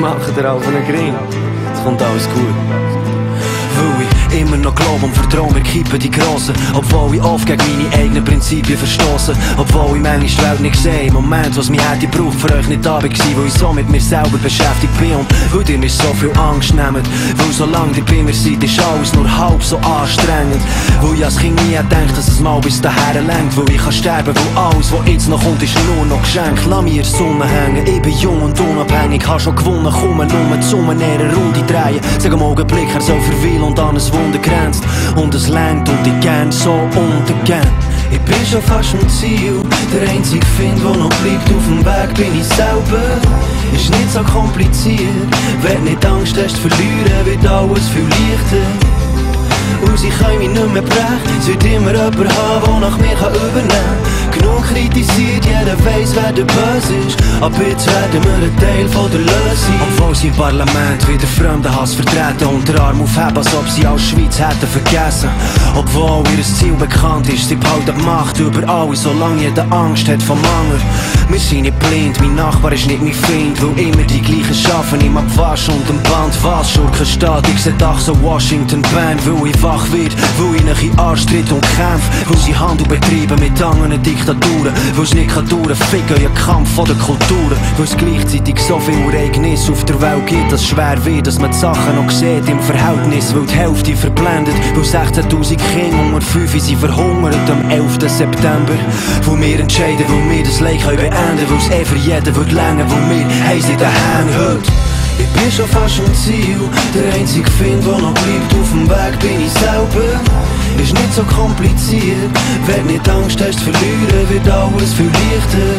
mache dir auf einen Grin. Es kommt alles gut. Weil ich immer noch glaube und vertraue, wir kippen die Grossen. Obwohl ich oft gegen meine eigenen Prinzipien verstoße. Obwohl ich manchmal die Welt nicht sehe. Im Moment, was mich hätte gebraucht, für euch nicht da war, weil ich so mit mir selber beschäftigt bin. Und weil ihr mir so viel Angst nehmt. Weil solange ihr bei mir seid, ist alles nur halb so anstrengend. Weil ich als Kind nie gedacht, dass es mal bis dahin lenkt. Weil ich kann sterben, weil alles, was jetzt noch kommt, ist nur noch Geschenk. Lass mich in der Sonne hängen, ich bin jung und unabhängig. Hab schon gewonnen, komme nur die Summe in eine Runde drehen. Sag am Augenblick, er soll verweilen und an ein Wunder grenzt. Und es lenkt und ich gern so untergern. Ich bin schon fast am Ziel. Der einzige Find, der noch bleibt auf dem Weg, bin ich selber. Ist nicht so kompliziert. Wenn nicht Angst hast zu verlieren, wird alles viel leichter. Und sie können mich nicht mehr brechen. Es wird immer jemand haben, der nach mir übernehmen kann. Genug kritisiert, jeder weiss, wer der Böse ist. Ab jetzt werden wir ein Teil von der Lösung. Obwohl sie im Parlament wieder Fremdenhass vertreten und den Arm aufheben, als ob sie als Schweiz hätten vergessen. Obwohl ihr Ziel bekannt ist, sie behalten die Macht über alles, solange jeder Angst hat vom Mangel. Wir sind nicht blind, mein Nachbar ist nicht mein Feind, weil immer die gleichen schaffen, im Abwasch und am Band. Was, Schurkenstaat, ich seh doch so Washington Band, weil ich wach wird, weil ich nicht in den Arsch tritt und kämpf, weil sie Handel betreiben mit anderen Diktaturen, weil es nicht kann dauern, ficken ihr Kampf von der Kulturen, weil es gleichzeitig so viel Ereignisse auf der Welt gibt, dass es schwer wird, dass man die Sachen noch sieht im Verhältnis, weil die Hälfte verblendet, weil 16'000 Kinder unter 5 sind verhungert am 11. September, wo wir entscheiden, weil wir das Leid beenden, weil es für jeden wird länger, weil wir heiß in den Händen hört. Ich bin schon fast am Ziel. Der einzige Find, der noch bleibt auf dem Weg, bin ich selber. Ist nicht so kompliziert. Wenn nicht Angst hast zu verlieren, wird alles viel leichter.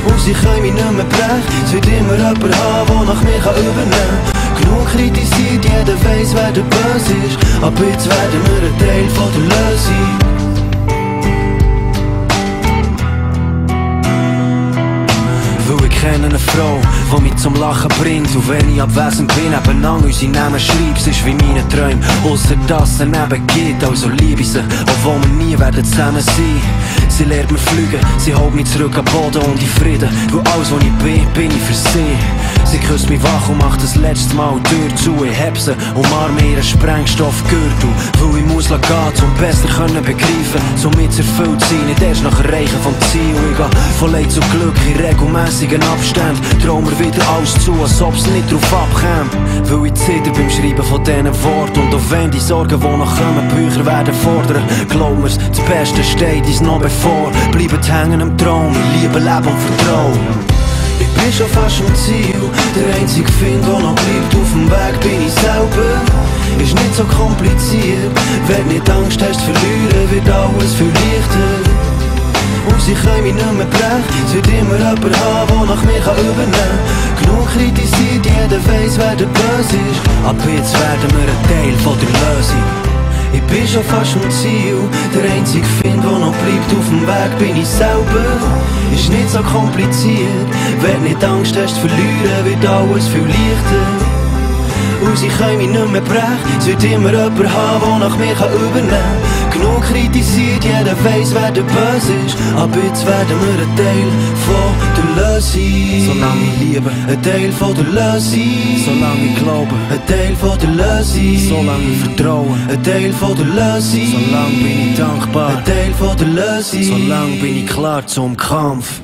Und sie können mich nicht mehr brechen. Es wird immer jemand haben, der nach mir übernehmen kann. Genug kritisiert, jeder weiss, wer der Böse ist. Ab jetzt werden wir ein Teil von der Lösung. Ich kenne eine Frau, die mich zum Lachen bringt. Und wenn ich abwesend bin, nebenan unsere Namen schreibt, es ist wie meine Träume. Ausser dass es neben geht, also liebe ich sie, obwohl wir nie werden zusammen sein. Sie lehrt mir fliegen, sie holt mich zurück am Boden und in Frieden. Weil alles, was ich bin ich für sie. Sie küsst mich wach und macht das letzte Mal die Tür zu. Ich heb sie, umarme ihren Sprengstoffgürtel. Weil ich muss gehen, um besser können begreifen, somit erfüllt sein, nicht erst nach Erreichen vom Ziel. Ich gehe von Leid zu Glück in regelmäßigen Abständen. Traum mir wieder alles zu, als ob es nicht drauf abkäme. Weil ich zitter beim Schreiben von diesen Worten. Und auch wenn die Sorgen, die noch kommen, Bücher werden fordern. Glaub mir's, das Beste steht uns noch bevor. Bleibt hängen am Traum, Liebe, Leben und Vertrauen. Ich bin schon fast am Ziel. Der einzige Find, der noch bleibt auf dem Weg, bin ich selber. Ist nicht so kompliziert. Wenn nicht Angst hast zu verlieren, wird alles viel leichter. Und sie können mich nicht mehr brechen. Es wird immer jemand haben, der nach mir übernehmen kann. Genug kritisiert, jeder weiss, wer der Böse ist. Ab jetzt werden wir ein Teil von der Lösung. Ich bin schon fast am Ziel. Der einzige Find, der noch bleibt auf dem Weg, bin ich selber. Ist nicht so kompliziert. Wenn nicht Angst hast zu verlieren, wird alles viel leichter. Und sie können mich nicht mehr brechen. Es wird immer jemand haben, der nach mir übernehmen kann. Genug kritisiert, jeder weiss, wer der Böse ist. Ab jetzt werden wir ein Teil von der Lösung. Solange ich liebe, ein Teil von der Lösung. Solange ich glaube, ein Teil von der Lösung. Solange ich vertraue, ein Teil von der Lösung. Solange bin ich dankbar, ein Teil von der Lösung. Solange bin ich klar zum Kampf.